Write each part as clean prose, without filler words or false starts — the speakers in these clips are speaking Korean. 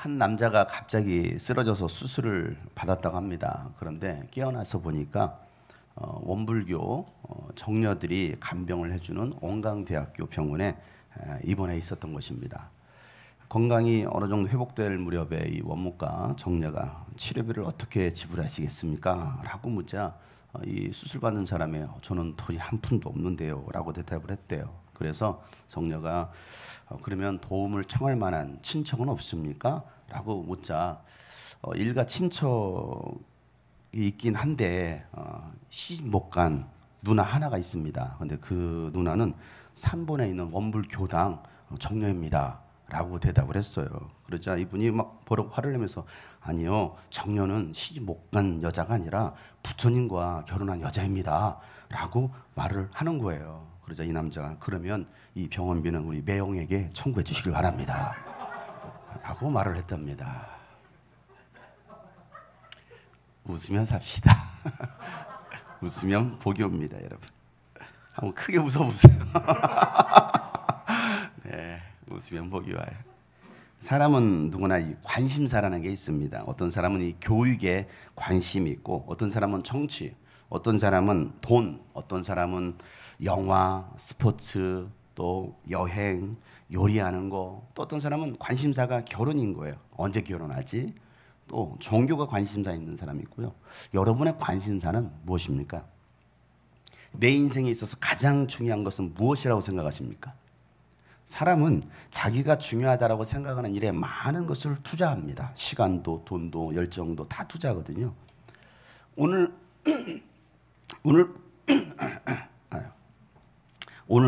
한 남자가 갑자기 쓰러져서 수술을 받았다고 합니다. 그런데 깨어나서 보니까 원불교 정녀들이 간병을 해주는 원광대학교 병원에 입원해 있었던 것입니다. 건강이 어느 정도 회복될 무렵에 이 원무과 정녀가 치료비를 어떻게 지불하시겠습니까? 라고 묻자 이 수술 받는 사람이 저는 돈이 한 푼도 없는데요 라고 대답을 했대요. 그래서 정녀가 그러면 도움을 청할 만한 친척은 없습니까? 라고 묻자 일가 친척이 있긴 한데 시집 못 간 누나 하나가 있습니다. 근데 그 누나는 산본에 있는 원불교당 정녀입니다 라고 대답을 했어요. 그러자 이분이 막 버럭 화를 내면서 아니요, 정녀는 시집 못 간 여자가 아니라 부처님과 결혼한 여자입니다 라고 말을 하는 거예요. 그러자 이 남자가 그러면 이 병원비는 우리 매형에게 청구해 주시길 바랍니다 라고 말을 했답니다. 웃으면 삽시다. 웃으면 복이 옵니다, 여러분. 한번 크게 웃어보세요. 네, 웃으면 복이 와요. 사람은 누구나 이 관심사라는 게 있습니다. 어떤 사람은 이 교육에 관심이 있고, 어떤 사람은 정치, 어떤 사람은 돈, 어떤 사람은 영화, 스포츠, 또 여행, 요리하는 거, 또 어떤 사람은 관심사가 결혼인 거예요. 언제 결혼하지? 또 종교가 관심사 있는 사람이 있고요. 여러분의 관심사는 무엇입니까? 내 인생에 있어서 가장 중요한 것은 무엇이라고 생각하십니까? 사람은 자기가 중요하다고 생각하는 일에 많은 것을 투자합니다. 시간도, 돈도, 열정도 다 투자하거든요. 오늘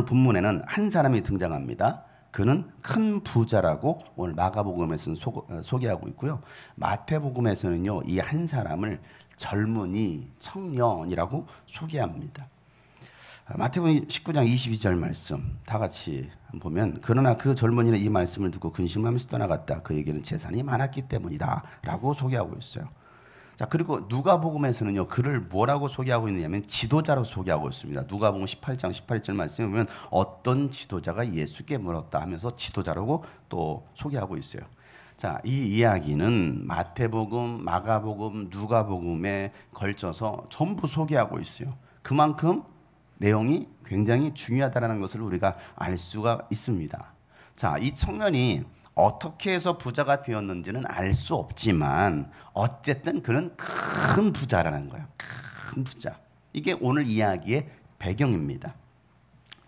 본문에는 한 사람이 등장합니다. 그는 큰 부자라고 오늘 마가복음에서는 소개하고 있고요. 마태복음에서는요, 이 한 사람을 젊은이, 청년이라고 소개합니다. 마태복음 19장 22절 말씀 다 같이 보면 그러나 그 젊은이는 이 말씀을 듣고 근심하면서 떠나갔다. 그에게는 재산이 많았기 때문이다 라고 소개하고 있어요. 자, 그리고 누가복음에서는요, 그를 뭐라고 소개하고 있느냐면 지도자로 소개하고 있습니다. 누가복음 18장 18절 말씀에 보면 어떤 지도자가 예수께 물었다 하면서 지도자라고 또 소개하고 있어요. 자, 이 이야기는 마태복음, 마가복음, 누가복음에 걸쳐서 전부 소개하고 있어요. 그만큼 내용이 굉장히 중요하다는 것을 우리가 알 수가 있습니다. 자, 이 청년이 어떻게 해서 부자가 되었는지는 알 수 없지만 어쨌든 그는 큰 부자라는 거예요. 큰 부자. 이게 오늘 이야기의 배경입니다.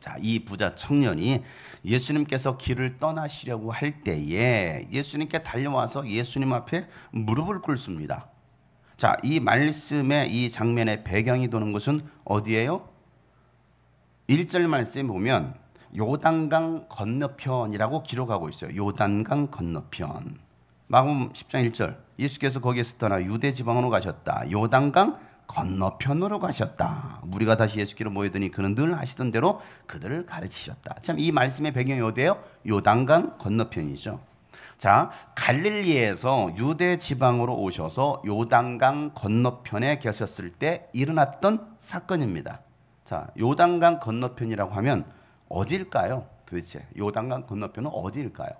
자, 이 부자 청년이 예수님께서 길을 떠나시려고 할 때에 예수님께 달려와서 예수님 앞에 무릎을 꿇습니다. 자, 이 말씀의 이 장면의 배경이 도는 것은 어디예요? 1절 말씀에 보면 요단강 건너편이라고 기록하고 있어요. 요단강 건너편. 마가복음 10장 1절. 예수께서 거기에서 떠나 유대 지방으로 가셨다. 요단강 건너편으로 가셨다. 무리가 다시 예수께로 모이더니 그는 늘 하시던 대로 그들을 가르치셨다. 참, 이 말씀의 배경이 어디예요? 요단강 건너편이죠. 자, 갈릴리에서 유대 지방으로 오셔서 요단강 건너편에 계셨을 때 일어났던 사건입니다. 자, 요단강 건너편이라고 하면 어디일까요? 도대체 요단강 건너편은 어디일까요?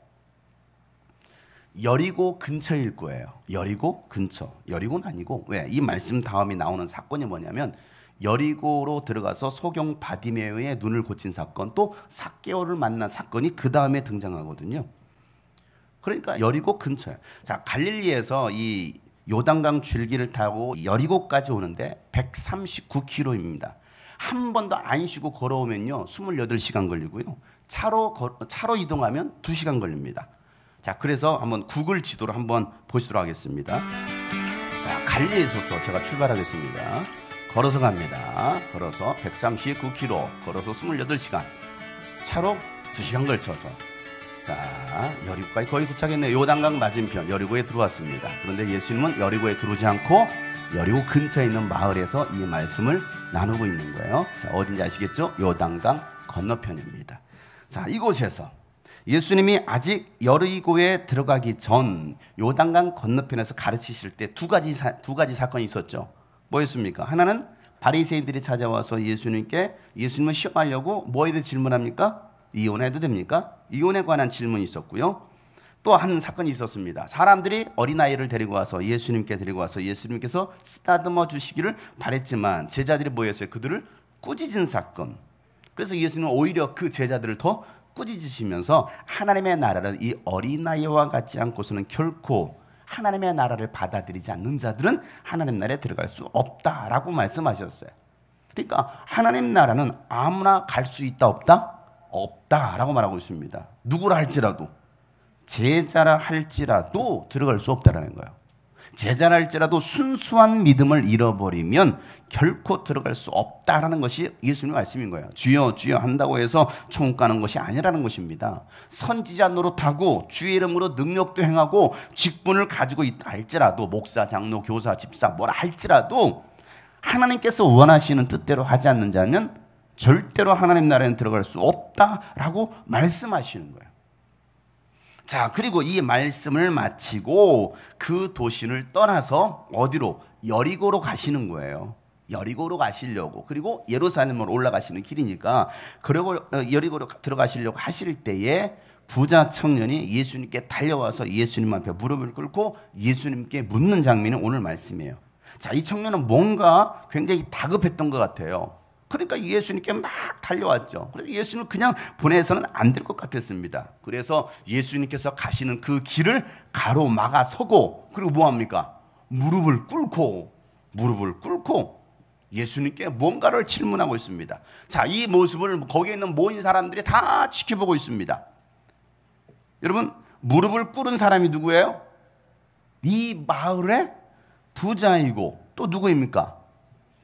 여리고 근처일 거예요. 여리고 근처. 여리고는 아니고, 왜? 이 말씀 다음에 나오는 사건이 뭐냐면 여리고로 들어가서 소경 바디메오의 눈을 고친 사건, 또 삭개오를 만난 사건이 그 다음에 등장하거든요. 그러니까 여리고 근처예요. 자, 갈릴리에서 이 요단강 줄기를 타고 여리고까지 오는데 139km입니다. 한 번도 안 쉬고 걸어오면요 28시간 걸리고요. 차로 이동하면 2시간 걸립니다. 자, 그래서 한번 구글 지도를 한번 보시도록 하겠습니다. 자, 갈릴리에서부터 제가 출발하겠습니다. 걸어서 갑니다. 걸어서 139km, 걸어서 28시간, 차로 2시간 걸쳐서. 자, 여리고까지 거의 도착했네요. 요단강 맞은편 여리고에 들어왔습니다. 그런데 예수님은 여리고에 들어오지 않고 여리고 근처에 있는 마을에서 이 말씀을 나누고 있는 거예요. 자, 어딘지 아시겠죠? 요단강 건너편입니다. 자, 이곳에서 예수님이 아직 여리고에 들어가기 전 요단강 건너편에서 가르치실 때 두 가지 사건이 있었죠. 뭐였습니까? 하나는 바리새인들이 찾아와서 예수님을 시험하려고 뭐에 대해 질문합니까? 이혼해도 됩니까? 이혼에 관한 질문이 있었고요. 또 한 사건이 있었습니다. 사람들이 어린아이를 데리고 와서 예수님께 데리고 와서 예수님께서 쓰다듬어 주시기를 바랬지만 제자들이 뭐였어요? 그들을 꾸짖은 사건. 그래서 예수님은 오히려 그 제자들을 더 꾸짖으시면서 하나님의 나라는 이 어린아이와 같지 않고서는 결코 하나님의 나라를 받아들이지 않는 자들은 하나님 나라에 들어갈 수 없다라고 말씀하셨어요. 그러니까 하나님 나라는 아무나 갈 수 있다 없다? 없다라고 말하고 있습니다. 누구라 할지라도, 제자라 할지라도 들어갈 수 없다라는 거예요. 제자라 할지라도 순수한 믿음을 잃어버리면 결코 들어갈 수 없다라는 것이 예수님의 말씀인 거예요. 주여 주여 한다고 해서 천국 가는 것이 아니라는 것입니다. 선지자 노릇하고 주의 이름으로 능력도 행하고 직분을 가지고 있다 할지라도, 목사, 장로, 교사, 집사 뭐라 할지라도 하나님께서 원하시는 뜻대로 하지 않는 자는 절대로 하나님 나라에 들어갈 수 없다라고 말씀하시는 거예요. 자, 그리고 이 말씀을 마치고 그 도시를 떠나서 어디로? 여리고로 가시는 거예요. 여리고로 가시려고. 그리고 예루살렘으로 올라가시는 길이니까 그리고 여리고로 들어가시려고 하실 때에 부자 청년이 예수님께 달려와서 예수님 앞에 무릎을 꿇고 예수님께 묻는 장면이 오늘 말씀이에요. 자, 이 청년은 뭔가 굉장히 다급했던 것 같아요. 그러니까 예수님께 막 달려왔죠. 그래서 예수님을 그냥 보내서는 안 될 것 같았습니다. 그래서 예수님께서 가시는 그 길을 가로막아 서고, 그리고 뭐합니까? 무릎을 꿇고 예수님께 뭔가를 질문하고 있습니다. 자, 이 모습을 거기에 있는 모인 사람들이 다 지켜보고 있습니다. 여러분, 무릎을 꿇은 사람이 누구예요? 이 마을의 부자이고 또 누구입니까?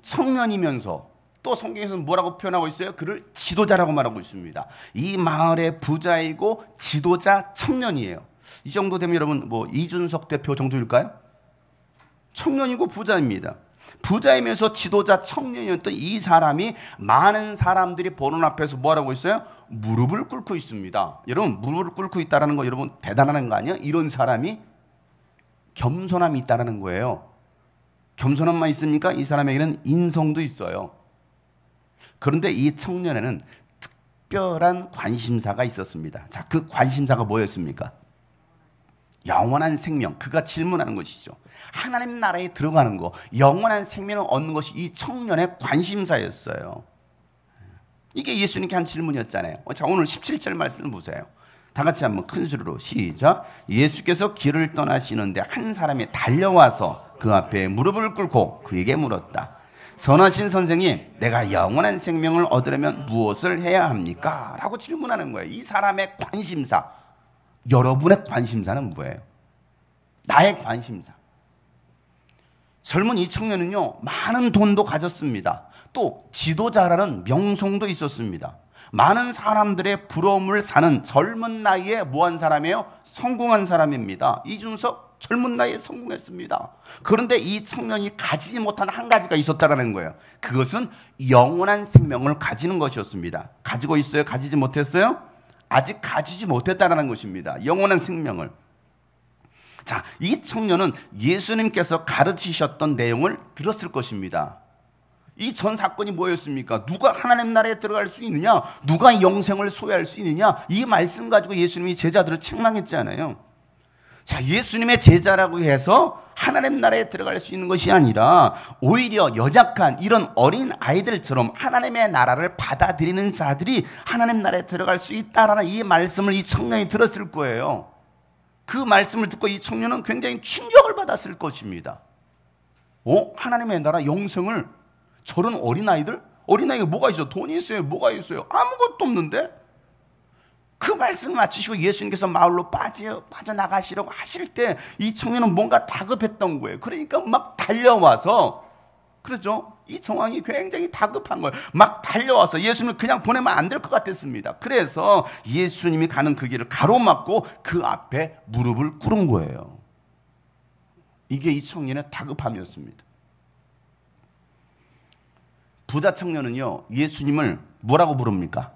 청년이면서 또 성경에서는 뭐라고 표현하고 있어요? 그를 지도자라고 말하고 있습니다. 이 마을의 부자이고 지도자 청년이에요. 이 정도 되면 여러분 뭐 이준석 대표 정도일까요? 청년이고 부자입니다. 부자이면서 지도자 청년이었던 이 사람이 많은 사람들이 보는 앞에서 뭐라고 있어요? 무릎을 꿇고 있습니다. 여러분, 무릎을 꿇고 있다는 거 여러분 대단한 거 아니에요? 이런 사람이 겸손함이 있다는 거예요. 겸손함만 있습니까? 이 사람에게는 인성도 있어요. 그런데 이 청년에는 특별한 관심사가 있었습니다. 자, 그 관심사가 뭐였습니까? 영원한 생명. 그가 질문하는 것이죠. 하나님 나라에 들어가는 거, 영원한 생명을 얻는 것이 이 청년의 관심사였어요. 이게 예수님께 한 질문이었잖아요. 자, 오늘 17절 말씀을 보세요. 다 같이 한번 큰 소리로 시작. 예수께서 길을 떠나시는데 한 사람이 달려와서 그 앞에 무릎을 꿇고 그에게 물었다. 선하신 선생님, 내가 영원한 생명을 얻으려면 무엇을 해야 합니까? 라고 질문하는 거예요. 이 사람의 관심사, 여러분의 관심사는 뭐예요? 나의 관심사. 젊은 이 청년은요, 많은 돈도 가졌습니다. 또 지도자라는 명성도 있었습니다. 많은 사람들의 부러움을 사는 젊은 나이에 뭐한 사람이에요? 성공한 사람입니다. 이준석 젊은 나이에 성공했습니다. 그런데 이 청년이 가지지 못한 한 가지가 있었다는 거예요. 그것은 영원한 생명을 가지는 것이었습니다. 가지고 있어요? 가지지 못했어요? 아직 가지지 못했다는 것입니다. 영원한 생명을. 자, 이 청년은 예수님께서 가르치셨던 내용을 들었을 것입니다. 이 전 사건이 뭐였습니까? 누가 하나님 나라에 들어갈 수 있느냐? 누가 영생을 소유할 수 있느냐? 이 말씀 가지고 예수님이 제자들을 책망했잖아요. 자, 예수님의 제자라고 해서 하나님 나라에 들어갈 수 있는 것이 아니라 오히려 연약한 이런 어린 아이들처럼 하나님의 나라를 받아들이는 자들이 하나님 나라에 들어갈 수 있다라는 이 말씀을 이 청년이 들었을 거예요. 그 말씀을 듣고 이 청년은 굉장히 충격을 받았을 것입니다. 하나님의 나라 영생을 저런 어린아이들? 어린아이가 뭐가 있어요? 돈이 있어요? 뭐가 있어요? 아무것도 없는데? 그 말씀을 마치시고 예수님께서 마을로 빠져나가시려고 하실 때 이 청년은 뭔가 다급했던 거예요. 그러니까 막 달려와서, 그렇죠? 이 상황이 굉장히 다급한 거예요. 막 달려와서 예수님을 그냥 보내면 안 될 것 같았습니다. 그래서 예수님이 가는 그 길을 가로막고 그 앞에 무릎을 꿇은 거예요. 이게 이 청년의 다급함이었습니다. 부자 청년은요, 예수님을 뭐라고 부릅니까?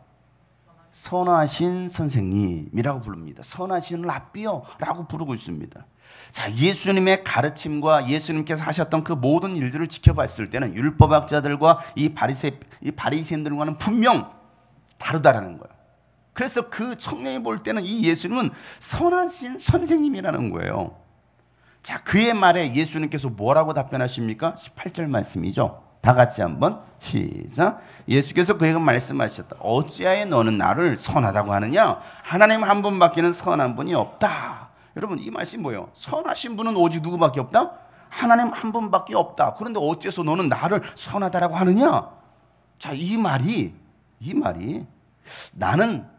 선하신 선생님이라고 부릅니다. 선하신 랍비요 라고 부르고 있습니다. 자, 예수님의 가르침과 예수님께서 하셨던 그 모든 일들을 지켜봤을 때는 율법학자들과 이 바리새인들과는 분명 다르다라는 거예요. 그래서 그 청년이 볼 때는 이 예수님은 선하신 선생님이라는 거예요. 자, 그의 말에 예수님께서 뭐라고 답변하십니까? 18절 말씀이죠. 다 같이 한번 시작. 예수께서 그에게 말씀하셨다. 어찌하여 너는 나를 선하다고 하느냐? 하나님 한 분밖에는 선한 분이 없다. 여러분, 이 말씀이 뭐예요? 선하신 분은 오직 누구밖에 없다? 하나님 한 분밖에 없다. 그런데 어째서 너는 나를 선하다라고 하느냐? 자, 이 말이 나는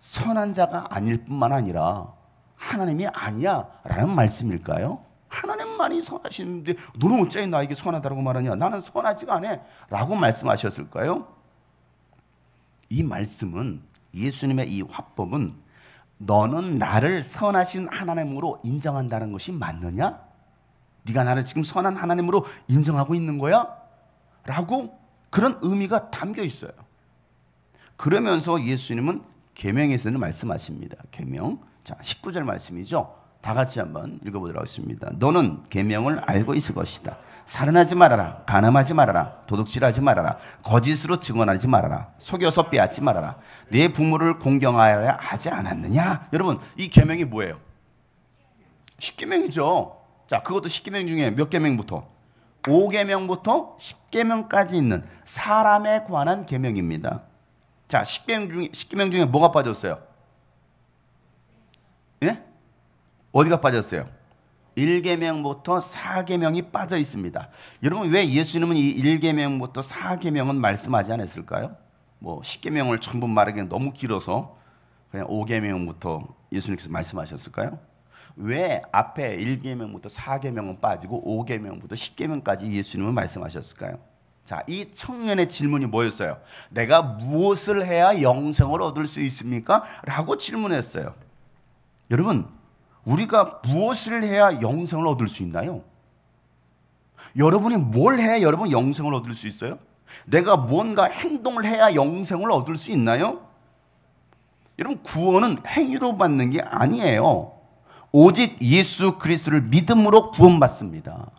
선한 자가 아닐 뿐만 아니라 하나님이 아니야 라는 말씀일까요? 하나님만이 선하시는데 너는 어찌 나에게 선하다고 말하냐? 나는 선하지가 않아 라고 말씀하셨을까요? 이 말씀은, 예수님의 이 화법은 너는 나를 선하신 하나님으로 인정한다는 것이 맞느냐? 네가 나를 지금 선한 하나님으로 인정하고 있는 거야? 라고 그런 의미가 담겨 있어요. 그러면서 예수님은 계명에서는 말씀하십니다. 계명. 자, 19절 말씀이죠. 다 같이 한번 읽어보도록 하겠습니다. 너는 계명을 알고 있을 것이다. 살인하지 말아라. 간음하지 말아라. 도둑질하지 말아라. 거짓으로 증언하지 말아라. 속여서 빼앗지 말아라. 네 부모를 공경하여야 하지 않았느냐? 여러분, 이 계명이 뭐예요? 10계명이죠. 자, 그것도 10계명 중에 몇 계명부터? 5계명부터 10계명까지 있는 사람에 관한 계명입니다. 자, 10계명 중에 뭐가 빠졌어요? 예? 어디가 빠졌어요? 1계명부터 4계명이 빠져 있습니다. 여러분, 왜 예수님은 이 1계명부터 4계명은 말씀하지 않았을까요? 뭐 10계명을 전부 말하기는 너무 길어서 그냥 5계명부터 예수님께서 말씀하셨을까요? 왜 앞에 1계명부터 4계명은 빠지고 5계명부터 10계명까지 예수님은 말씀하셨을까요? 자, 이 청년의 질문이 뭐였어요? 내가 무엇을 해야 영생을 얻을 수 있습니까? 라고 질문했어요. 여러분, 우리가 무엇을 해야 영생을 얻을 수 있나요? 여러분이 뭘 해야 여러분 영생을 얻을 수 있어요? 내가 뭔가 행동을 해야 영생을 얻을 수 있나요? 여러분, 구원은 행위로 받는 게 아니에요. 오직 예수 그리스도를 믿음으로 구원받습니다.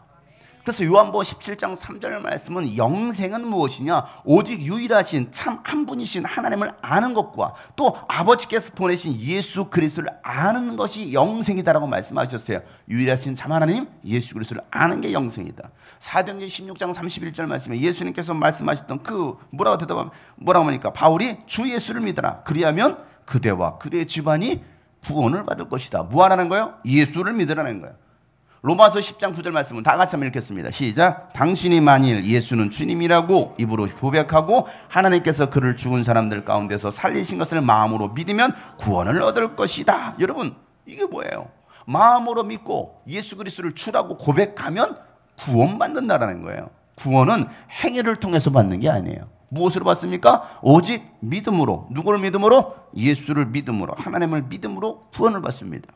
그래서 요한복음 17장 3절 말씀은 영생은 무엇이냐? 오직 유일하신 참 한 분이신 하나님을 아는 것과 또 아버지께서 보내신 예수 그리스도를 아는 것이 영생이다라고 말씀하셨어요. 유일하신 참 하나님 예수 그리스도를 아는 게 영생이다. 사도행전 16장 31절 말씀에 예수님께서 말씀하셨던 그 뭐라고 하니까 바울이 주 예수를 믿어라. 그리하면 그대와 그대의 집안이 구원을 받을 것이다. 뭐 하라는 거예요? 예수를 믿으라는 거예요. 로마서 10장 9절 말씀은 다 같이 한번 읽겠습니다. 시작. 당신이 만일 예수는 주님이라고 입으로 고백하고 하나님께서 그를 죽은 사람들 가운데서 살리신 것을 마음으로 믿으면 구원을 얻을 것이다. 여러분, 이게 뭐예요? 마음으로 믿고 예수 그리스도를 주라고 고백하면 구원받는다라는 거예요. 구원은 행위를 통해서 받는 게 아니에요. 무엇으로 받습니까? 오직 믿음으로. 누구를 믿음으로? 예수를 믿음으로, 하나님을 믿음으로 구원을 받습니다.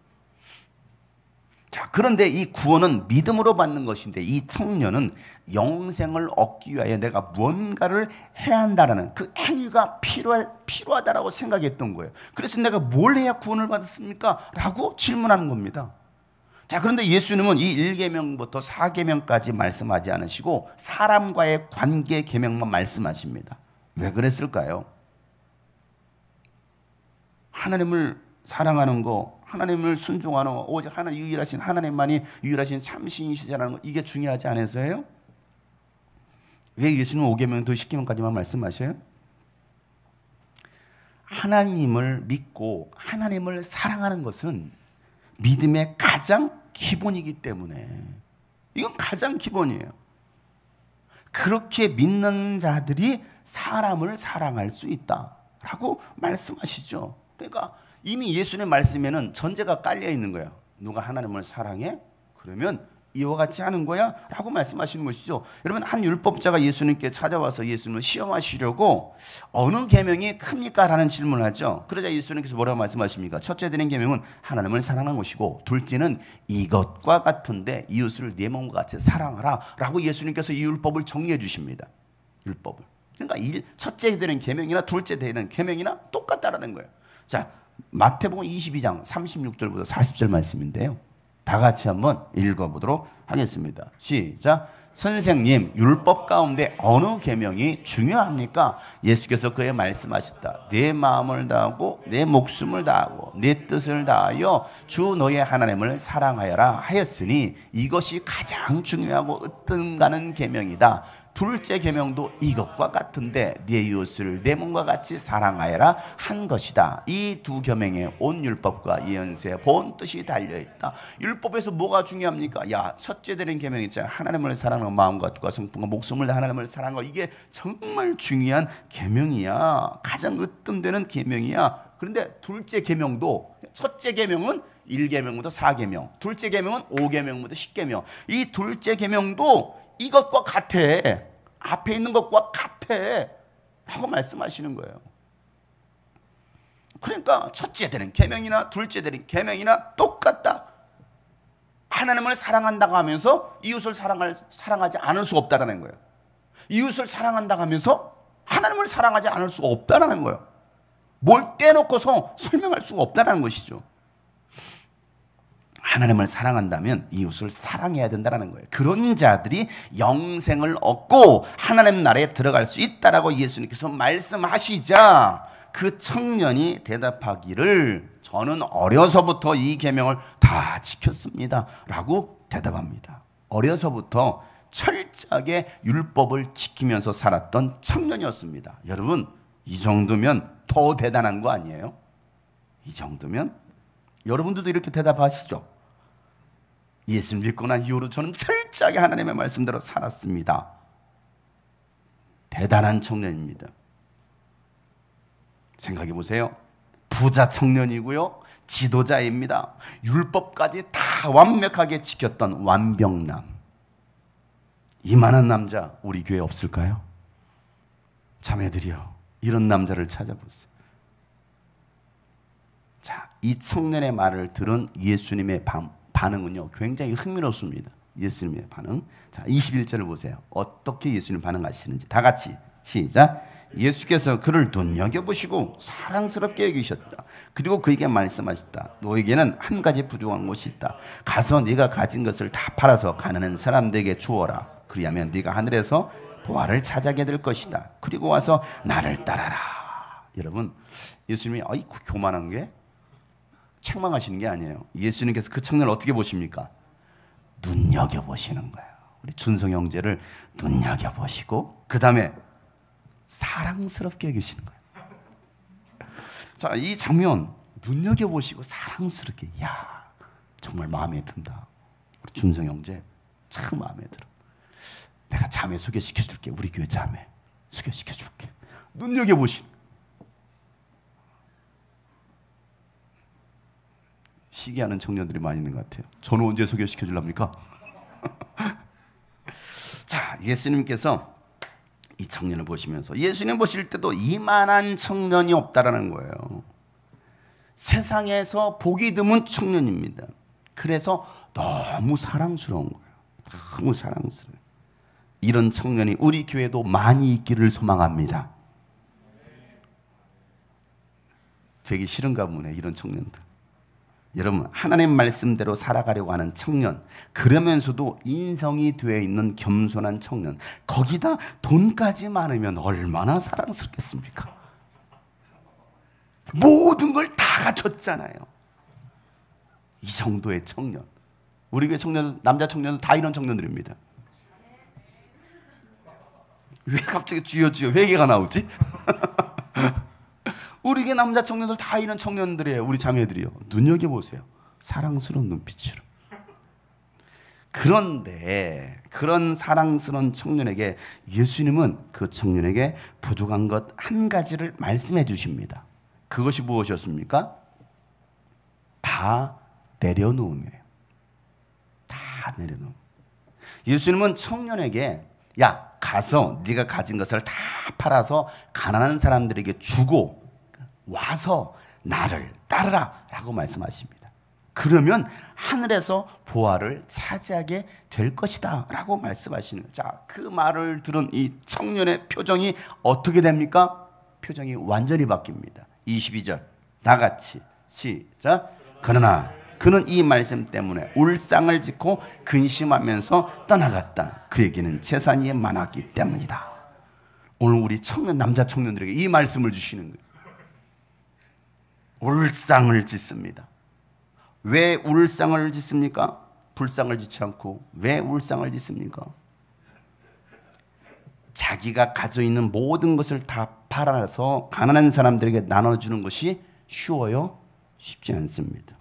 자, 그런데 이 구원은 믿음으로 받는 것인데 이 청년은 영생을 얻기 위하여 내가 무언가를 해야 한다라는 그 행위가 필요하다라고 생각했던 거예요. 그래서 내가 뭘 해야 구원을 받았습니까? 라고 질문하는 겁니다. 자, 그런데 예수님은 이 1계명부터 4계명까지 말씀하지 않으시고 사람과의 관계 계명만 말씀하십니다. 왜 그랬을까요? 하나님을 사랑하는 거, 하나님을 순종하는 거, 오직 하나님 유일하신 하나님만이 유일하신 참신이시라는 거, 이게 중요하지 않아서요? 왜 예수님은 5계명부터 10계명까지만 말씀하셔요? 하나님을 믿고 하나님을 사랑하는 것은 믿음의 가장 기본이기 때문에 이건 가장 기본이에요. 그렇게 믿는 자들이 사람을 사랑할 수 있다라고 말씀하시죠. 그러니까 이미 예수님의 말씀에는 전제가 깔려 있는 거예요. 누가 하나님을 사랑해? 그러면 이와 같이 하는 거야? 라고 말씀하시는 것이죠. 여러분, 한 율법자가 예수님께 찾아와서 예수님을 시험하시려고 어느 계명이 큽니까? 라는 질문을 하죠. 그러자 예수님께서 뭐라고 말씀하십니까? 첫째 드린 계명은 하나님을 사랑하는 것이고 둘째는 이것과 같은데 이웃을 내 몸과 같이 사랑하라 라고 예수님께서 이 율법을 정리해 주십니다. 율법을. 그러니까 첫째 되는 계명이나 둘째 되는 계명이나 똑같다라는 거예요. 자, 마태복음 22장 36절부터 40절 말씀인데요. 다 같이 한번 읽어보도록 하겠습니다. 시작. 선생님, 율법 가운데 어느 계명이 중요합니까? 예수께서 그에 말씀하셨다. 내 마음을 다하고 내 목숨을 다하고 내 뜻을 다하여 주 너의 하나님을 사랑하여라 하였으니 이것이 가장 중요하고 으뜸가는 계명이다. 둘째 계명도 이것과 같은데 네 이웃을 내 몸과 같이 사랑하여라 한 것이다. 이 두 계명에 온 율법과 예언서의 본 뜻이 달려있다. 율법에서 뭐가 중요합니까? 야, 첫째 되는 계명 있잖아요. 하나님을 사랑하는 마음과 뜻과 성품과 목숨을 다 하나님을 사랑하고, 이게 정말 중요한 계명이야. 가장 으뜸되는 계명이야. 그런데 둘째 계명도, 첫째 계명은 1계명부터 4계명, 둘째 계명은 5계명부터 10계명. 이 둘째 계명도 이것과 같아. 앞에 있는 것과 같아 라고 말씀하시는 거예요. 그러니까 첫째 되는 계명이나 둘째 되는 계명이나 똑같다. 하나님을 사랑한다고 하면서 이웃을 사랑하지 않을 수 없다라는 거예요. 이웃을 사랑한다고 하면서 하나님을 사랑하지 않을 수가 없다라는 거예요. 뭘 떼놓고서 설명할 수가 없다라는 것이죠. 하나님을 사랑한다면 이웃을 사랑해야 된다는 거예요. 그런 자들이 영생을 얻고 하나님 나라에 들어갈 수 있다라고 예수님께서 말씀하시자 그 청년이 대답하기를 저는 어려서부터 이 계명을 다 지켰습니다 라고 대답합니다. 어려서부터 철저하게 율법을 지키면서 살았던 청년이었습니다. 여러분, 이 정도면 더 대단한 거 아니에요? 이 정도면 여러분들도 이렇게 대답하시죠. 예수 믿고 난 이후로 저는 철저하게 하나님의 말씀대로 살았습니다. 대단한 청년입니다. 생각해 보세요. 부자 청년이고요, 지도자입니다. 율법까지 다 완벽하게 지켰던 완벽남. 이만한 남자 우리 교회에 없을까요? 자매들이요, 이런 남자를 찾아보세요. 자, 이 청년의 말을 들은 예수님의 반응은요 굉장히 흥미롭습니다. 예수님의 반응. 자, 21절을 보세요. 어떻게 예수님 반응하시는지 다 같이 시작. 예수께서 그를 눈여겨보시고 사랑스럽게 여기셨다. 그리고 그에게 말씀하셨다. 너에게는 한 가지 부족한 것이 있다. 가서 네가 가진 것을 다 팔아서 가난한 사람들에게 주어라. 그리하면 네가 하늘에서 보화를 차지하게 될 것이다. 그리고 와서 나를 따라라. 여러분, 예수님이 아이고 교만한 게 책망하시는 게 아니에요. 예수님께서 그 청년을 어떻게 보십니까? 눈여겨보시는 거예요. 우리 준성 형제를 눈여겨보시고 그 다음에 사랑스럽게 여기시는 거예요. 자, 이 장면 눈여겨보시고 사랑스럽게, 야, 정말 마음에 든다. 우리 준성 형제 참 마음에 들어. 내가 자매 소개시켜줄게. 우리 교회 자매 소개시켜줄게. 눈여겨보시는. 시기하는 청년들이 많이 있는 것 같아요. 저는 언제 소개시켜 줄랍니까? 자, 예수님께서 이 청년을 보시면서, 예수님 보실 때도 이만한 청년이 없다라는 거예요. 세상에서 보기 드문 청년입니다. 그래서 너무 사랑스러운 거예요. 너무 사랑스러워요. 이런 청년이 우리 교회도 많이 있기를 소망합니다. 되게 싫은가 보네, 이런 청년들. 여러분, 하나님 말씀대로 살아가려고 하는 청년, 그러면서도 인성이 되어 있는 겸손한 청년, 거기다 돈까지 많으면 얼마나 사랑스럽겠습니까? 모든 걸 다 갖췄잖아요. 이 정도의 청년. 우리 교회 청년, 남자 청년은 다 이런 청년들입니다. 왜 갑자기 주여 회개가 나오지? 우리 교회 남자 청년들 다 이런 청년들이에요. 우리 자매들이요. 눈여겨보세요. 사랑스러운 눈빛으로. 그런데 그런 사랑스러운 청년에게 예수님은 그 청년에게 부족한 것 한 가지를 말씀해 주십니다. 그것이 무엇이었습니까? 다 내려놓음이에요. 다 내려놓음. 예수님은 청년에게 야, 가서 네가 가진 것을 다 팔아서 가난한 사람들에게 주고 와서 나를 따르라 라고 말씀하십니다. 그러면 하늘에서 보화를 차지하게 될 것이다 라고 말씀하시는 거예요. 자, 그 말을 들은 이 청년의 표정이 어떻게 됩니까? 표정이 완전히 바뀝니다. 22절 다 같이 시작. 그러나 그는 이 말씀 때문에 울상을 짓고 근심하면서 떠나갔다. 그에게는 재산이 많았기 때문이다. 오늘 우리 청년, 남자 청년들에게 이 말씀을 주시는 거예요. 울상을 짓습니다. 왜 울상을 짓습니까? 불상을 짓지 않고. 왜 울상을 짓습니까? 자기가 가지고 있는 모든 것을 다 팔아서 가난한 사람들에게 나눠주는 것이 쉬워요? 쉽지 않습니다.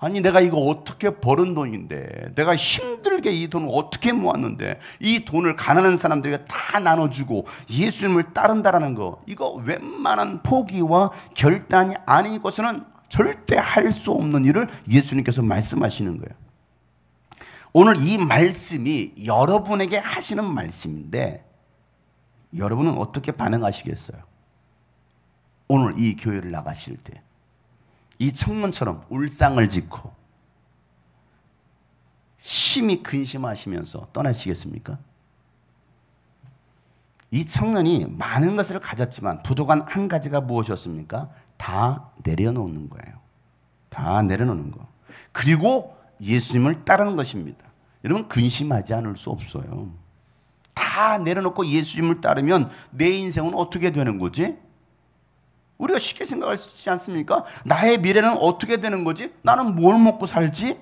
아니 내가 이거 어떻게 벌은 돈인데, 내가 힘들게 이 돈을 어떻게 모았는데 이 돈을 가난한 사람들에게 다 나눠주고 예수님을 따른다라는 거, 이거 웬만한 포기와 결단이 아니고서는 절대 할 수 없는 일을 예수님께서 말씀하시는 거예요. 오늘 이 말씀이 여러분에게 하시는 말씀인데 여러분은 어떻게 반응하시겠어요? 오늘 이 교회를 나가실 때 이 청년처럼 울상을 짓고 심히 근심하시면서 떠나시겠습니까? 이 청년이 많은 것을 가졌지만 부족한 한 가지가 무엇이었습니까? 다 내려놓는 거예요. 다 내려놓는 거. 그리고 예수님을 따르는 것입니다. 여러분 근심하지 않을 수 없어요. 다 내려놓고 예수님을 따르면 내 인생은 어떻게 되는 거지? 우리가 쉽게 생각하지 않습니까? 나의 미래는 어떻게 되는 거지? 나는 뭘 먹고 살지?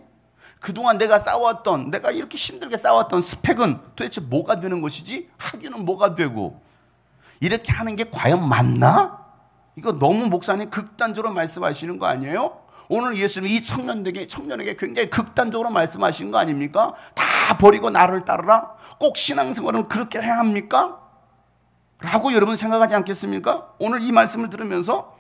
그동안 내가 싸웠던, 내가 이렇게 힘들게 싸웠던 스펙은 도대체 뭐가 되는 것이지? 학위는 뭐가 되고, 이렇게 하는 게 과연 맞나? 이거 너무 목사님 극단적으로 말씀하시는 거 아니에요? 오늘 예수님이 이 청년에게 굉장히 극단적으로 말씀하시는 거 아닙니까? 다 버리고 나를 따르라? 꼭 신앙생활은 그렇게 해야 합니까? 라고 여러분 생각하지 않겠습니까? 오늘 이 말씀을 들으면서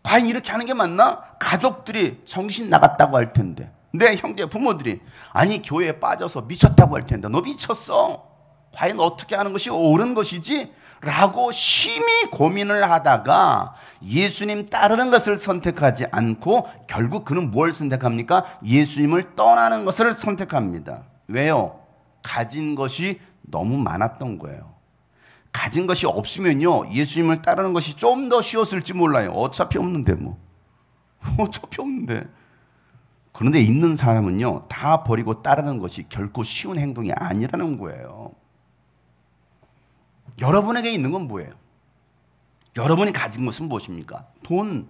과연 이렇게 하는 게 맞나? 가족들이 정신 나갔다고 할 텐데, 내 형제 부모들이 아니 교회에 빠져서 미쳤다고 할 텐데, 너 미쳤어, 과연 어떻게 하는 것이 옳은 것이지? 라고 심히 고민을 하다가 예수님 따르는 것을 선택하지 않고 결국 그는 뭘 선택합니까? 예수님을 떠나는 것을 선택합니다. 왜요? 가진 것이 너무 많았던 거예요. 가진 것이 없으면요 예수님을 따르는 것이 좀 더 쉬웠을지 몰라요. 어차피 없는데 뭐. 어차피 없는데. 그런데 있는 사람은요 다 버리고 따르는 것이 결코 쉬운 행동이 아니라는 거예요. 여러분에게 있는 건 뭐예요? 여러분이 가진 것은 무엇입니까? 돈,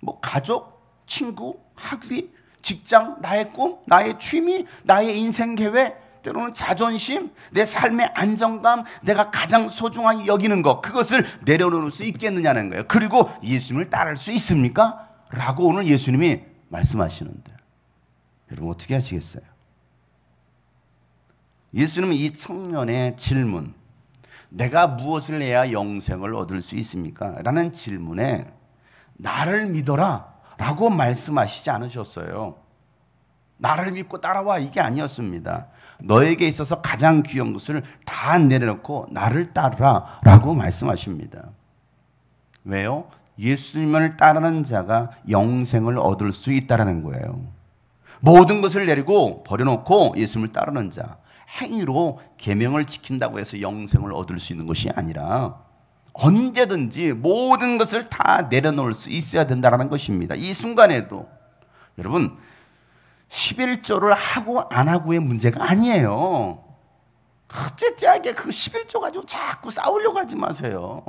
뭐 가족, 친구, 학위, 직장, 나의 꿈, 나의 취미, 나의 인생 계획, 때로는 자존심, 내 삶의 안정감, 내가 가장 소중하게 여기는 것, 그것을 내려놓을 수 있겠느냐는 거예요. 그리고 예수님을 따를 수 있습니까? 라고 오늘 예수님이 말씀하시는데 여러분 어떻게 하시겠어요? 예수님은 이 청년의 질문, 내가 무엇을 해야 영생을 얻을 수 있습니까? 라는 질문에 나를 믿어라 라고 말씀하시지 않으셨어요. 나를 믿고 따라와, 이게 아니었습니다. 너에게 있어서 가장 귀한 것을 다 내려놓고 나를 따르라 라고 말씀하십니다. 왜요? 예수님을 따르는 자가 영생을 얻을 수 있다는 거예요. 모든 것을 내리고 버려놓고 예수님을 따르는 자, 행위로 계명을 지킨다고 해서 영생을 얻을 수 있는 것이 아니라 언제든지 모든 것을 다 내려놓을 수 있어야 된다는 것입니다. 이 순간에도 여러분 11조를 하고 안 하고의 문제가 아니에요. 어째짜게 그 11조 가지고 자꾸 싸우려고 하지 마세요.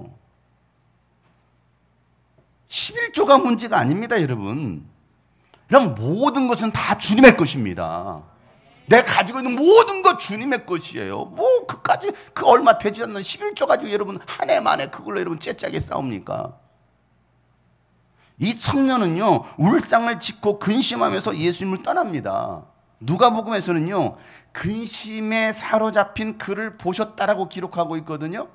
11조가 문제가 아닙니다, 여러분. 그럼 모든 것은 다 주님의 것입니다. 내가 가지고 있는 모든 것 주님의 것이에요. 뭐 그까지 그 얼마 되지 않는 11조 가지고 여러분 한 해 만에 그걸로 여러분 째짜게 싸웁니까? 이 청년은요 울상을 짓고 근심하면서 예수님을 떠납니다. 누가복음에서는요 근심에 사로잡힌 그를 보셨다라고 기록하고 있거든요.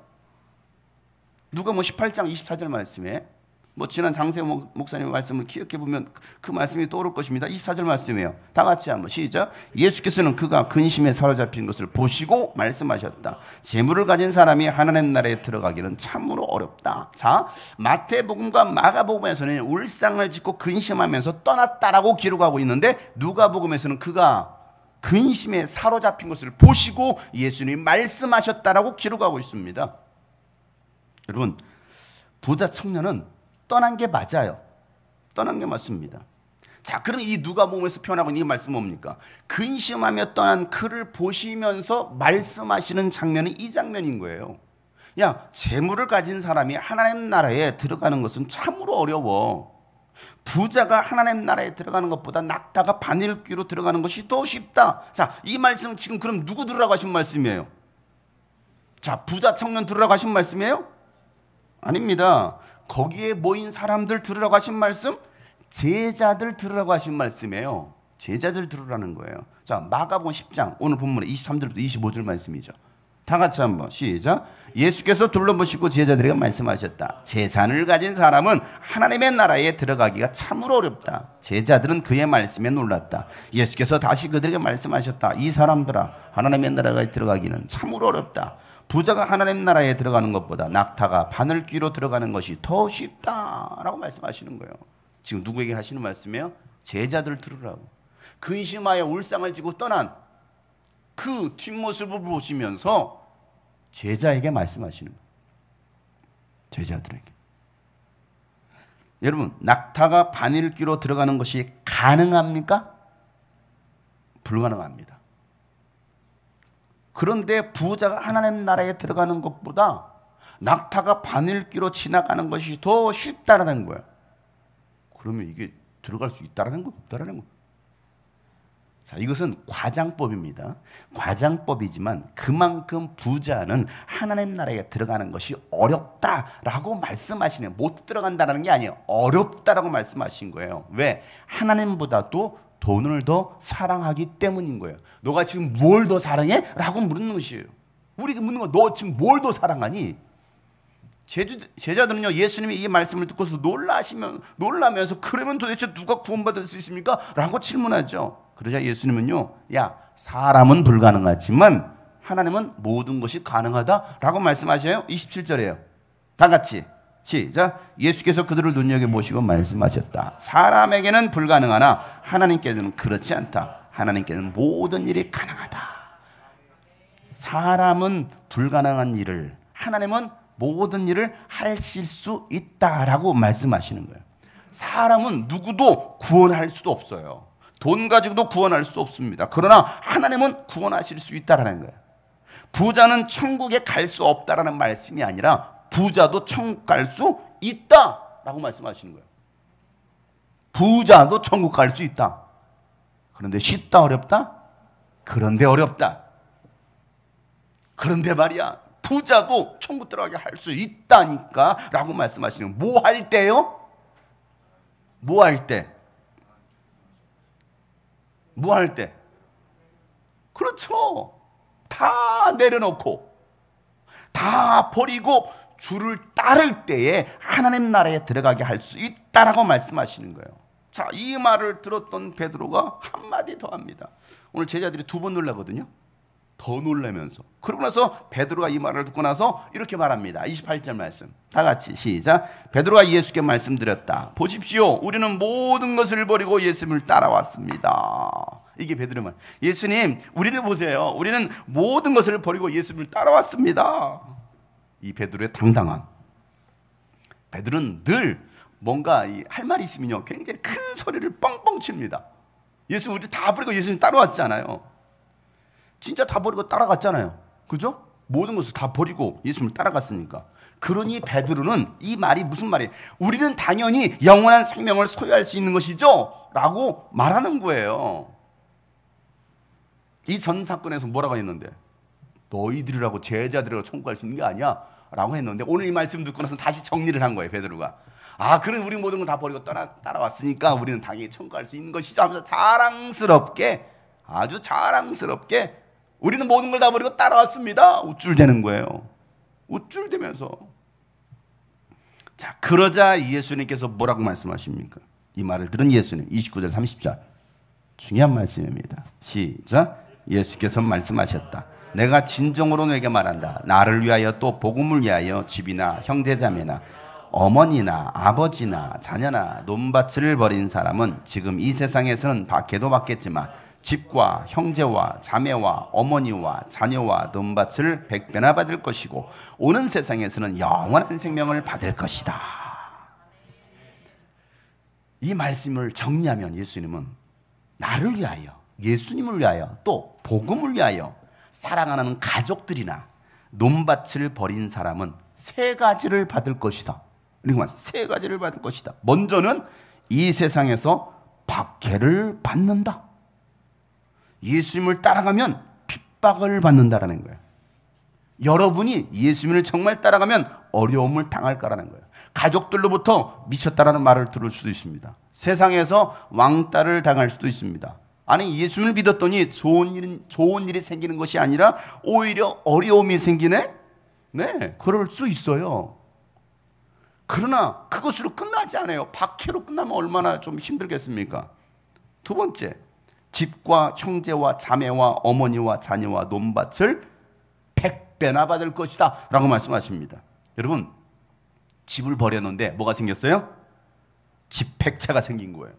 누가복음 18장 24절 말씀에 뭐 지난 장세호 목사님 말씀을 기억해 보면 그 말씀이 떠오를 것입니다. 24절 말씀이에요. 다 같이 한번 시작. 예수께서는 그가 근심에 사로잡힌 것을 보시고 말씀하셨다. 재물을 가진 사람이 하나님 나라에 들어가기는 참으로 어렵다. 자, 마태복음과 마가복음에서는 울상을 짓고 근심하면서 떠났다라고 기록하고 있는데 누가복음에서는 그가 근심에 사로잡힌 것을 보시고 예수님이 말씀하셨다라고 기록하고 있습니다. 여러분, 부자 청년은 떠난 게 맞아요. 떠난 게 맞습니다. 자, 그럼 이 누가복음에서 표현하고 있는 이 말씀은 뭡니까? 근심하며 떠난 그를 보시면서 말씀하시는 장면이 이 장면인 거예요. 야, 재물을 가진 사람이 하나님 나라에 들어가는 것은 참으로 어려워. 부자가 하나님 나라에 들어가는 것보다 낙타가 바늘귀로 들어가는 것이 더 쉽다. 자, 이 말씀은 지금 그럼 누구 들으라고 하신 말씀이에요? 자, 부자 청년 들으라고 하신 말씀이에요? 아닙니다. 거기에 모인 사람들 들으라고 하신 말씀? 제자들 들으라고 하신 말씀이에요. 제자들 들으라는 거예요. 자, 마가복음 10장 오늘 본문에 23절부터 25절 말씀이죠. 다 같이 한번 시작. 예수께서 둘러보시고 제자들에게 말씀하셨다. 재산을 가진 사람은 하나님의 나라에 들어가기가 참으로 어렵다. 제자들은 그의 말씀에 놀랐다. 예수께서 다시 그들에게 말씀하셨다. 이 사람들아, 하나님의 나라에 들어가기는 참으로 어렵다. 부자가 하나님 나라에 들어가는 것보다 낙타가 바늘귀로 들어가는 것이 더 쉽다라고 말씀하시는 거예요. 지금 누구에게 하시는 말씀이에요? 제자들 들으라고. 근심하여 울상을 지고 떠난 그 뒷모습을 보시면서 제자에게 말씀하시는 거예요. 제자들에게. 여러분, 낙타가 바늘귀로 들어가는 것이 가능합니까? 불가능합니다. 그런데 부자가 하나님 나라에 들어가는 것보다 낙타가 바늘귀로 지나가는 것이 더 쉽다라는 거예요. 그러면 이게 들어갈 수 있다라는 거, 없다라는 거. 자, 이것은 과장법입니다. 과장법이지만 그만큼 부자는 하나님 나라에 들어가는 것이 어렵다라고 말씀하시네요. 못 들어간다는 게 아니에요. 어렵다라고 말씀하신 거예요. 왜? 하나님보다도 돈을 더 사랑하기 때문인 거예요. 너가 지금 뭘 더 사랑해? 라고 물는 것이에요. 우리가 묻는 거, 너 지금 뭘 더 사랑하니? 제자들은요, 예수님이 이 말씀을 듣고서 놀라면서 그러면 도대체 누가 구원받을 수 있습니까? 라고 질문하죠. 그러자 예수님은요, 야, 사람은 불가능하지만 하나님은 모든 것이 가능하다라고 말씀하셔요. 27절이에요. 다 같이 시작. 예수께서 그들을 눈여겨보시고 말씀하셨다. 사람에게는 불가능하나 하나님께서는 그렇지 않다. 하나님께는 모든 일이 가능하다. 사람은 불가능한 일을, 하나님은 모든 일을 하실 수 있다라고 말씀하시는 거예요. 사람은 누구도 구원할 수도 없어요. 돈 가지고도 구원할 수 없습니다. 그러나 하나님은 구원하실 수 있다라는 거예요. 부자는 천국에 갈 수 없다라는 말씀이 아니라 부자도 천국 갈 수 있다라고 말씀하시는 거예요. 부자도 천국 갈 수 있다. 그런데 쉽다, 어렵다? 그런데 어렵다. 그런데 말이야, 부자도 천국 들어가게 할 수 있다니까 라고 말씀하시는 거예요. 뭐 할 때요? 뭐 할 때? 뭐 할 때? 그렇죠. 다 내려놓고 다 버리고 주를 따를 때에 하나님 나라에 들어가게 할 수 있다라고 말씀하시는 거예요. 자, 이 말을 들었던 베드로가 한마디 더 합니다. 오늘 제자들이 두 번 놀라거든요. 더 놀라면서. 그러고 나서 베드로가 이 말을 듣고 나서 이렇게 말합니다. 28절 말씀. 다 같이 시작. 베드로가 예수께 말씀드렸다. 보십시오. 우리는 모든 것을 버리고 예수님을 따라왔습니다. 이게 베드로의 말. 예수님, 우리를 보세요. 우리는 모든 것을 버리고 예수님을 따라왔습니다. 이 베드로의 당당함. 베드로는 늘 뭔가 할 말이 있으면요, 굉장히 큰 소리를 뻥뻥 칩니다. 예수님, 우리 다 버리고 예수님 따라왔잖아요. 진짜 다 버리고 따라갔잖아요. 그죠? 모든 것을 다 버리고 예수님을 따라갔으니까. 그러니 베드로는 이 말이 무슨 말이에요? 우리는 당연히 영원한 생명을 소유할 수 있는 것이죠? 라고 말하는 거예요. 이 전 사건에서 뭐라고 했는데? 너희들이라고 제자들이라고 천국 갈 수 있는 게 아니야 라고 했는데, 오늘 이 말씀 듣고 나서 다시 정리를 한 거예요, 베드로가. 아, 그래, 우리 모든 걸 다 버리고 따라왔으니까 우리는 당연히 천국 갈 수 있는 것이죠 하면서 자랑스럽게, 아주 자랑스럽게 우리는 모든 걸 다 버리고 따라왔습니다. 우쭐대는 거예요. 우쭐대면서. 자, 그러자 예수님께서 뭐라고 말씀하십니까? 이 말을 들은 예수님, 29절 30절 중요한 말씀입니다. 시작. 예수께서 말씀하셨다. 내가 진정으로 내게 말한다. 나를 위하여 또 복음을 위하여 집이나 형제자매나 어머니나 아버지나 자녀나 논밭을 버린 사람은 지금 이 세상에서는 받게도 받겠지만 집과 형제와 자매와 어머니와 자녀와 논밭을 100배나 받을 것이고 오는 세상에서는 영원한 생명을 받을 것이다. 이 말씀을 정리하면 예수님은 나를 위하여, 예수님을 위하여, 또 복음을 위하여 사랑하는 가족들이나 논밭을 버린 사람은 세 가지를 받을 것이다. 이런 말, 세 가지를 받을 것이다. 먼저는 이 세상에서 박해를 받는다. 예수님을 따라가면 핍박을 받는다라는 거예요. 여러분이 예수님을 정말 따라가면 어려움을 당할 거라는 거예요. 가족들로부터 미쳤다라는 말을 들을 수도 있습니다. 세상에서 왕따를 당할 수도 있습니다. 아니, 예수님을 믿었더니 좋은 일이 생기는 것이 아니라 오히려 어려움이 생기네? 네, 그럴 수 있어요. 그러나 그것으로 끝나지 않아요. 박해로 끝나면 얼마나 좀 힘들겠습니까? 두 번째, 집과 형제와 자매와 어머니와 자녀와 논밭을 100배나 받을 것이다 라고 말씀하십니다. 여러분, 집을 버렸는데 뭐가 생겼어요? 집백차가 생긴 거예요.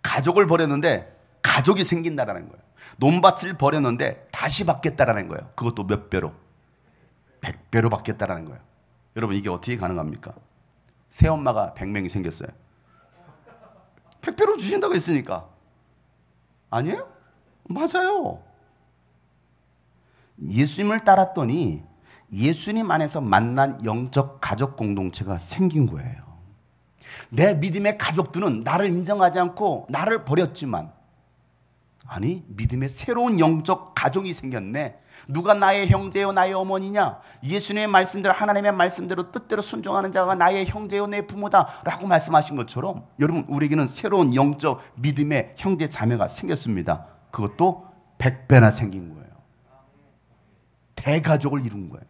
가족을 버렸는데 가족이 생긴다라는 거예요. 논밭을 버렸는데 다시 받겠다라는 거예요. 그것도 몇 배로? 100배로 받겠다라는 거예요. 여러분, 이게 어떻게 가능합니까? 새엄마가 100명이 생겼어요. 100배로 주신다고 했으니까. 아니에요? 맞아요. 예수님을 따랐더니 예수님 안에서 만난 영적 가족 공동체가 생긴 거예요. 내 믿음의 가족들은 나를 인정하지 않고 나를 버렸지만, 아니, 믿음의 새로운 영적 가족이 생겼네. 누가 나의 형제요 나의 어머니냐? 예수님의 말씀대로, 하나님의 말씀대로 뜻대로 순종하는 자가 나의 형제요 내 부모다 라고 말씀하신 것처럼, 여러분, 우리에게는 새로운 영적 믿음의 형제 자매가 생겼습니다. 그것도 100배나 생긴 거예요. 대가족을 이룬 거예요.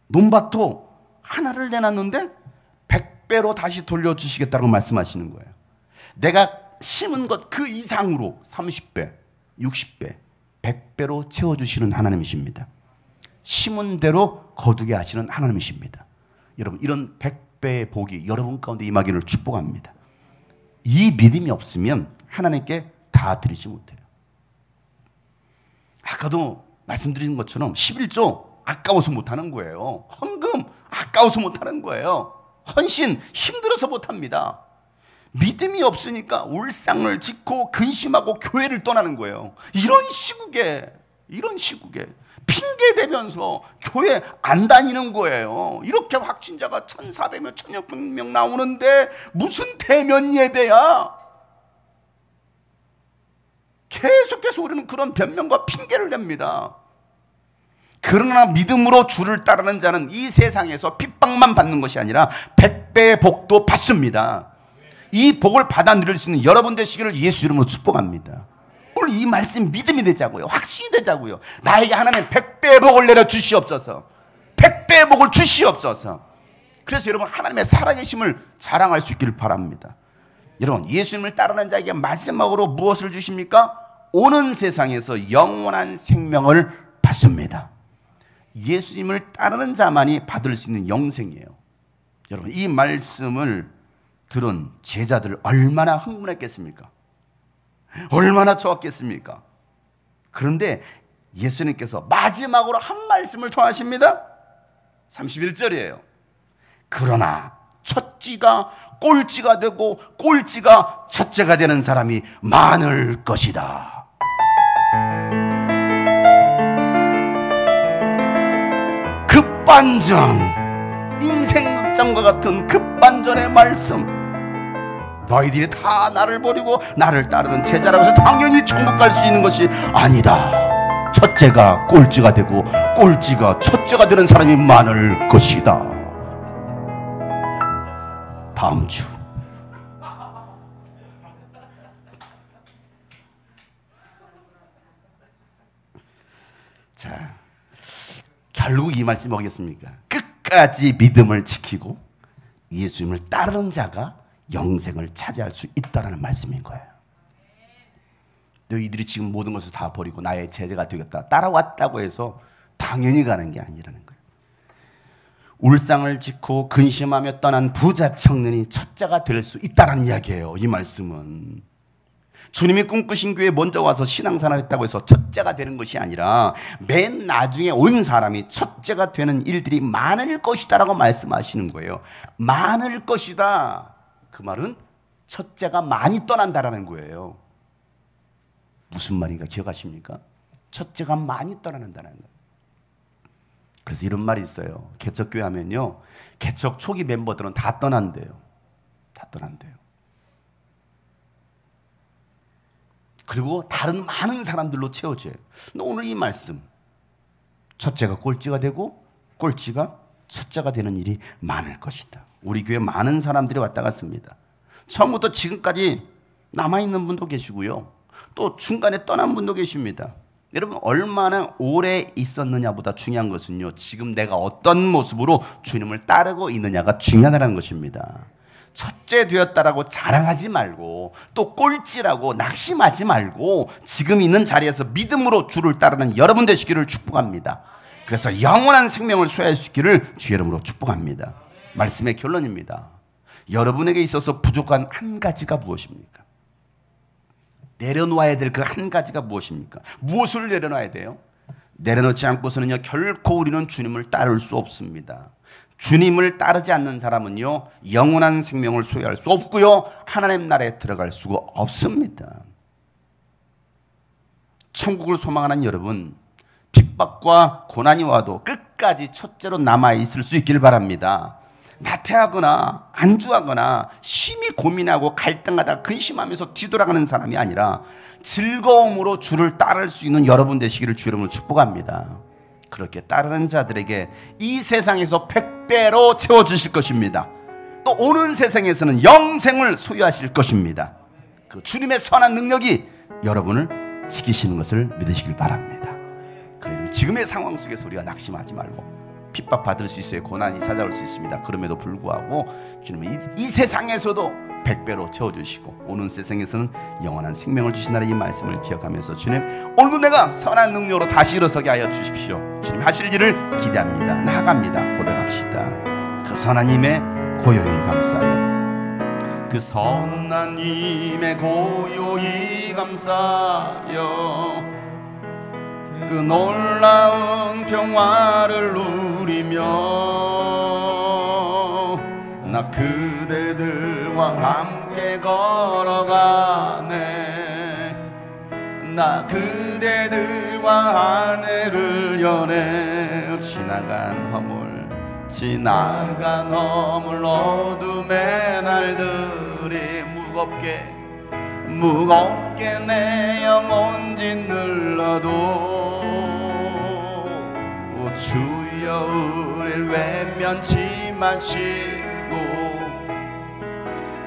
논밭도 하나를 내놨는데 100배로 다시 돌려주시겠다고 말씀하시는 거예요. 내가 심은 것 그 이상으로 30배, 60배, 100배로 채워주시는 하나님이십니다. 심은 대로 거두게 하시는 하나님이십니다. 여러분, 이런 100배의 복이 여러분 가운데 임하기를 축복합니다. 이 믿음이 없으면 하나님께 다 드리지 못해요. 아까도 말씀드린 것처럼 11조 아까워서 못하는 거예요. 헌금 아까워서 못하는 거예요. 헌신 힘들어서 못합니다. 믿음이 없으니까 울상을 짓고 근심하고 교회를 떠나는 거예요. 이런 시국에 핑계 대면서 교회 안 다니는 거예요. 이렇게 확진자가 1,400명, 1,600명 나오는데 무슨 대면 예배야? 계속해서 우리는 그런 변명과 핑계를 냅니다. 그러나 믿음으로 주를 따르는 자는 이 세상에서 핍박만 받는 것이 아니라 100배의 복도 받습니다. 이 복을 받아 누릴 수 있는 여러분 되시기를 예수 이름으로 축복합니다. 오늘 이 말씀 믿음이 되자고요. 확신이 되자고요. 나에게 하나님 100배의 복을 내려 주시옵소서. 100배의 복을 주시옵소서. 그래서 여러분, 하나님의 살아계심을 자랑할 수 있기를 바랍니다. 여러분, 예수님을 따르는 자에게 마지막으로 무엇을 주십니까? 오는 세상에서 영원한 생명을 받습니다. 예수님을 따르는 자만이 받을 수 있는 영생이에요. 여러분, 이 말씀을 들은 제자들 얼마나 흥분했겠습니까? 얼마나 좋았겠습니까? 그런데 예수님께서 마지막으로 한 말씀을 통하십니다. 31절이에요. 그러나 첫째가 꼴찌가 되고 꼴찌가 첫째가 되는 사람이 많을 것이다. 급반전, 인생 극장과 같은 급반전의 말씀. 너희들이 다 나를 버리고 나를 따르는 제자라고 해서 당연히 천국 갈 수 있는 것이 아니다. 첫째가 꼴찌가 되고 꼴찌가 첫째가 되는 사람이 많을 것이다. 다음 주 자, 결국 이 말씀이 뭐겠습니까? 끝까지 믿음을 지키고 예수님을 따르는 자가 영생을 차지할 수 있다는 말씀인 거예요. 너희들이 지금 모든 것을 다 버리고 나의 제자가 되겠다 따라왔다고 해서 당연히 가는 게 아니라는 거예요. 울상을 짓고 근심하며 떠난 부자 청년이 첫째가 될 수 있다는 이야기예요. 이 말씀은 주님이 꿈꾸신 교회에 먼저 와서 신앙생활을 했다고 해서 첫째가 되는 것이 아니라 맨 나중에 온 사람이 첫째가 되는 일들이 많을 것이다 라고 말씀하시는 거예요. 많을 것이다. 그 말은 첫째가 많이 떠난다라는 거예요. 무슨 말인가 기억하십니까? 첫째가 많이 떠난다는 거예요. 그래서 이런 말이 있어요. 개척교회 하면요, 개척 초기 멤버들은 다 떠난대요. 다 떠난대요. 그리고 다른 많은 사람들로 채워져요. 근데 오늘 이 말씀, 첫째가 꼴찌가 되고 꼴찌가 첫째가 되는 일이 많을 것이다. 우리 교회 많은 사람들이 왔다 갔습니다. 처음부터 지금까지 남아있는 분도 계시고요, 또 중간에 떠난 분도 계십니다. 여러분, 얼마나 오래 있었느냐보다 중요한 것은요, 지금 내가 어떤 모습으로 주님을 따르고 있느냐가 중요하다는 것입니다. 첫째 되었다라고 자랑하지 말고, 또 꼴찌라고 낙심하지 말고, 지금 있는 자리에서 믿음으로 주를 따르는 여러분 되시기를 축복합니다. 그래서 영원한 생명을 소유하시기를 주의 이름으로 축복합니다. 말씀의 결론입니다. 여러분에게 있어서 부족한 한 가지가 무엇입니까? 내려놓아야 될 그 한 가지가 무엇입니까? 무엇을 내려놔야 돼요? 내려놓지 않고서는요, 결코 우리는 주님을 따를 수 없습니다. 주님을 따르지 않는 사람은요, 영원한 생명을 소유할 수 없고요, 하나님 나라에 들어갈 수가 없습니다. 천국을 소망하는 여러분, 핍박과 고난이 와도 끝까지 첫째로 남아있을 수 있기를 바랍니다. 나태하거나 안주하거나 심히 고민하고 갈등하다 근심하면서 뒤돌아가는 사람이 아니라 즐거움으로 주를 따를 수 있는 여러분 되시기를 주 이름으로 축복합니다. 그렇게 따르는 자들에게 이 세상에서 100배로 채워주실 것입니다. 또 오는 세상에서는 영생을 소유하실 것입니다. 그 주님의 선한 능력이 여러분을 지키시는 것을 믿으시길 바랍니다. 그러니 지금의 상황 속에서 우리가 낙심하지 말고, 핍박 받을 수 있어요. 고난이 찾아올 수 있습니다. 그럼에도 불구하고 주님은 이 세상에서도 100배로 채워주시고 오는 세상에서는 영원한 생명을 주신다는 이 말씀을 기억하면서, 주님, 오늘도 내가 선한 능력으로 다시 일어서게 하여 주십시오. 주님 하실 일을 기대합니다. 나아갑니다. 고백합시다. 그 선한 힘에 고요히 감사하여, 그 선한 힘에 고요히 감사하여, 그 놀라운 평화를 누리며 나 그대들과 함께 걸어가네. 나 그대들과 하늘을 여네. 지나간 허물 어둠의 날들이 무겁게 내 영혼 짓눌러도 주여 우릴 외면치 마시고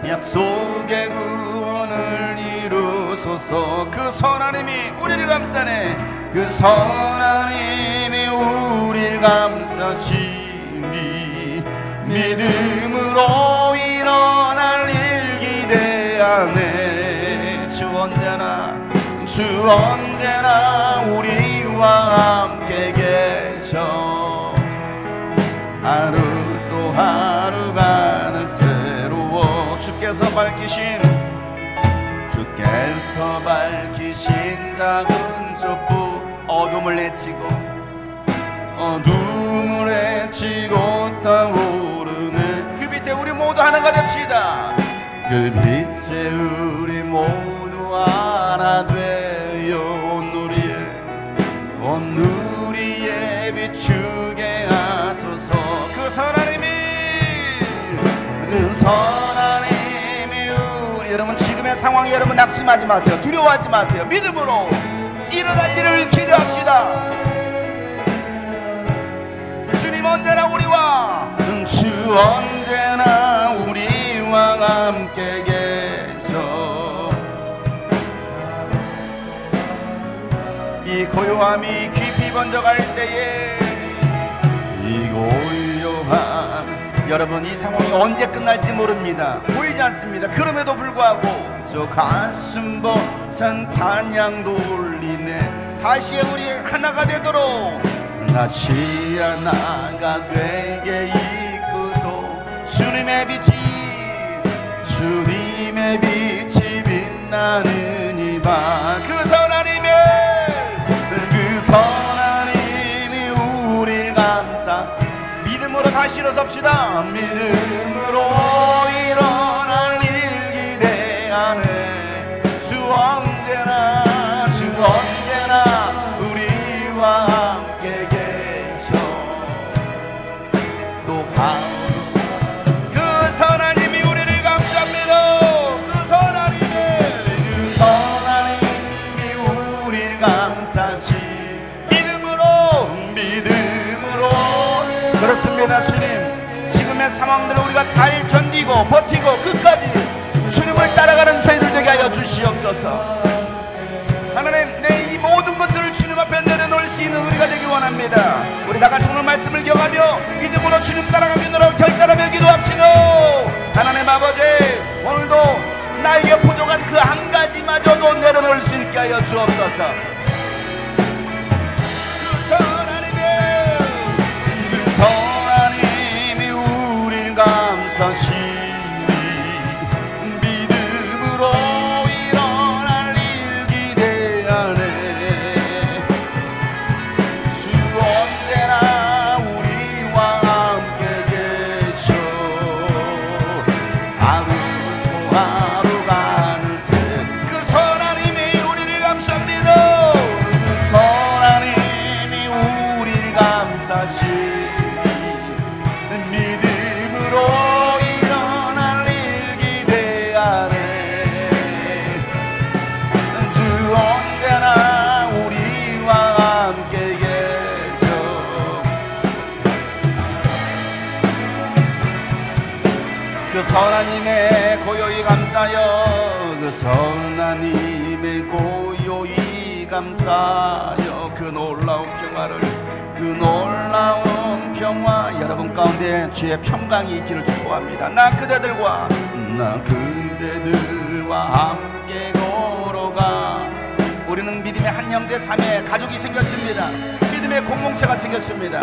약속의 구원을 이루소서. 그 선한 힘이 우리를 감싸네. 그 선한 힘이 우리를 감싸시니 믿음으로 일어날 일 기대하네. 주 언제나 우리와 함께 계셔. 하루 또 하루가 늘 새로워. 주께서 밝히신 작은 촛불, 어둠을 헤치고 타오르네. 그 빛에 우리 모두 하나가 됩시다. 그 빛에 우리 모두 하나 되어 온 누리에 비추게 하소서. 그 선한 힘이 우리, 여러분 지금의 상황에 여러분 낙심하지 마세요. 두려워하지 마세요. 믿음으로 일어날 일을 기대합시다. 주님 언제나 우리와 함께 계셔. 이 고요함이 깊이 번져갈 때에, 이 고요함, 여러분 이 상황이 언제 끝날지 모릅니다. 보이지 않습니다. 그럼에도 불구하고 저 가슴 벅찬 찬양 돌리네. 다시 우리 하나가 되도록 다시 하나가 되게 이끄소. 주님의 빛이 빛나는 이 밤, 그 선한 힘이 우릴 감싸. 믿음으로 다시 일어섭시다. 믿음으로 일어날 주 언제나 우리와 함께 계셔. 또 그 선하님이 우리를 감쌉니다. 그 선하님이 우리를 감싸시. 믿음으로. 그렇습니다. 주님, 지금의 상황들을 우리가 잘 견디고 버티고 끝까지 주님을 따라가는 저희들 되게 하여 주시옵소서. 하나님, 내 이 모든 것들을 주님 앞에 내려놓을 수 있는 우리가 되기 원합니다. 우리 다같이 오늘 말씀을 기억하며 믿음으로 주님 따라가기로 결단하며 기도합시다. 하나님 아버지, 오늘도 나에게 부족한 그 한 가지마저도 내려놓을 수 있게 하여 주옵소서. 그 선하님이 우리를 감싸시. 선하님의 고요히 감사여. 그 선하님의 고요히 감사여. 그 놀라운 평화를, 그 놀라운 평화 여러분 가운데 주의 평강이 있기를 축복합니다. 나 그대들과 함께 걸어가. 우리는 믿음의 한 형제 자매 가족이 생겼습니다. 믿음의 공동체가 생겼습니다.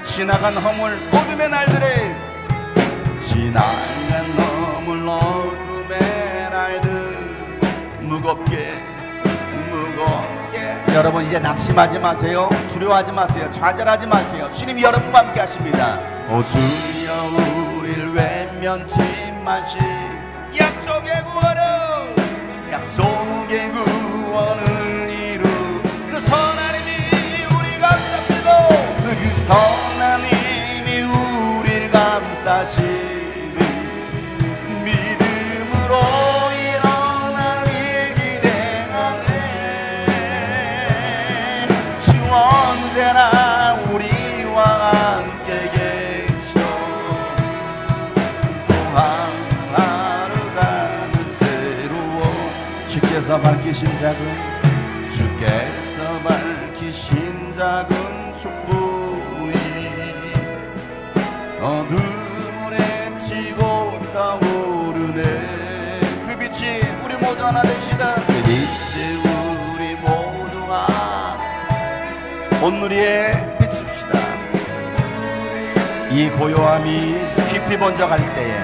지나간 허물 어둠의 날들에, 지나간 허물 어둠의 날들 무겁게 여러분 이제 낙심하지 마세요. 두려워하지 마세요. 좌절하지 마세요. 주님이 여러분과 함께 하십니다. 오 주여 우릴 외면치 마시. 약속의 구원을 이루 그 선하님이 우릴 감쌉니다. 그 선하님이 우릴 감싸시. 믿음으로 일어날 일 기대하네. 주 언제나 우리와 함께 계셔. 또 하루하루가 새로워. 주께서 밝히신 작은 촛불이 어둠을 헤치고 타오르네. 그 빛이 우리 모두 하나 됩시다. 그 빛이 우리 모두가 온누리에 비춥시다. 이 고요함이 깊이 번져갈 때에,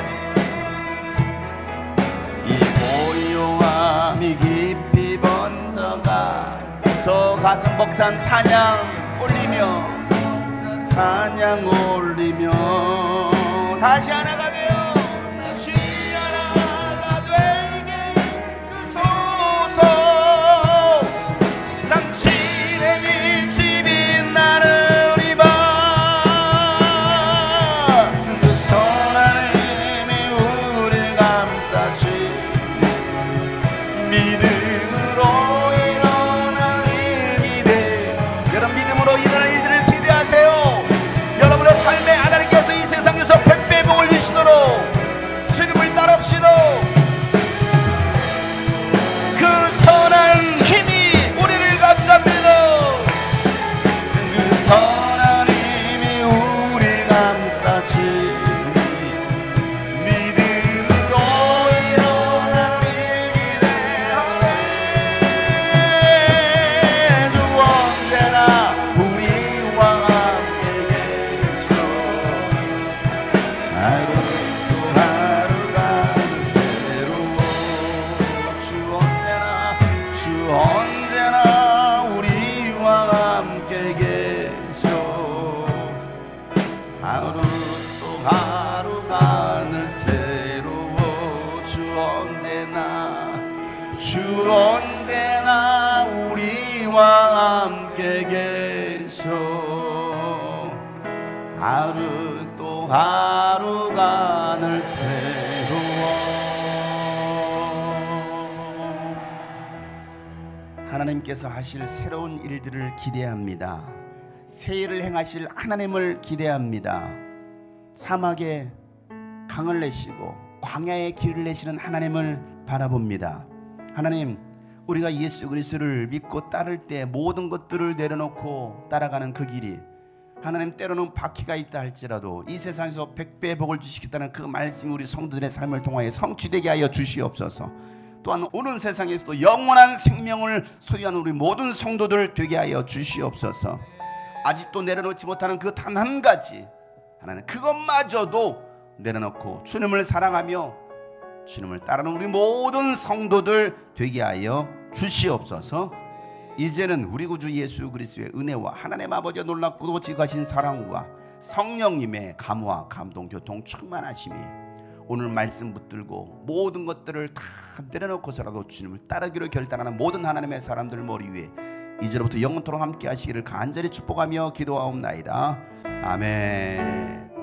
이 고요함이 깊이 번져가 저 가슴 벅찬 찬양 올리며 다시 하나가 되어 다시 하나가 되게 끄소서. 당신의 빛이 빛나는 이 밤. 그 선하님이 우릴 감싸시. 믿음으로 일어날 일 기대. 여러분 믿음으로 일어날 일들을 기대하세요. 여러분의 삶에 하나님께서 이 세상에서 100배 복을 주시도록 주님을 따릅시다. 그 선한 힘이 우리를 감쌉니다. 그 선하님이 우리를 감싸시. 믿음으로 일어날 일 기대하네. 주 언제나 우리와 함께 계셔. 하루 또 하루가 늘 새로워. 하나님께서 하실 새로운 일들을 기대합니다. 새 일을 행하실 하나님을 기대합니다. 사막에 강을 내시고 광야에 길을 내시는 하나님을 바라봅니다. 하나님, 우리가 예수 그리스도를 믿고 따를 때 모든 것들을 내려놓고 따라가는 그 길이, 하나님 때로는 바퀴가 있다 할지라도 이 세상에서 100배의 복을 주시겠다는 그 말씀이 우리 성도들의 삶을 통하여 성취되게 하여 주시옵소서. 또한 오는 세상에서도 영원한 생명을 소유한 우리 모든 성도들 되게 하여 주시옵소서. 아직도 내려놓지 못하는 그 단 한 가지, 하나님 그것마저도 내려놓고 주님을 사랑하며 주님을 따르는 우리 모든 성도들 되게 하여 주시옵소서. 이제는 우리 구주 예수 그리스도의 은혜와 하나님 아버지의 놀랍고도 지극하신 사랑과 성령님의 감화 감동 교통 충만하심이 오늘 말씀 붙들고 모든 것들을 다 내려놓고서라도 주님을 따르기로 결단하는 모든 하나님의 사람들 머리 위에 이제로부터 영원토록 함께 하시기를 간절히 축복하며 기도하옵나이다. 아멘.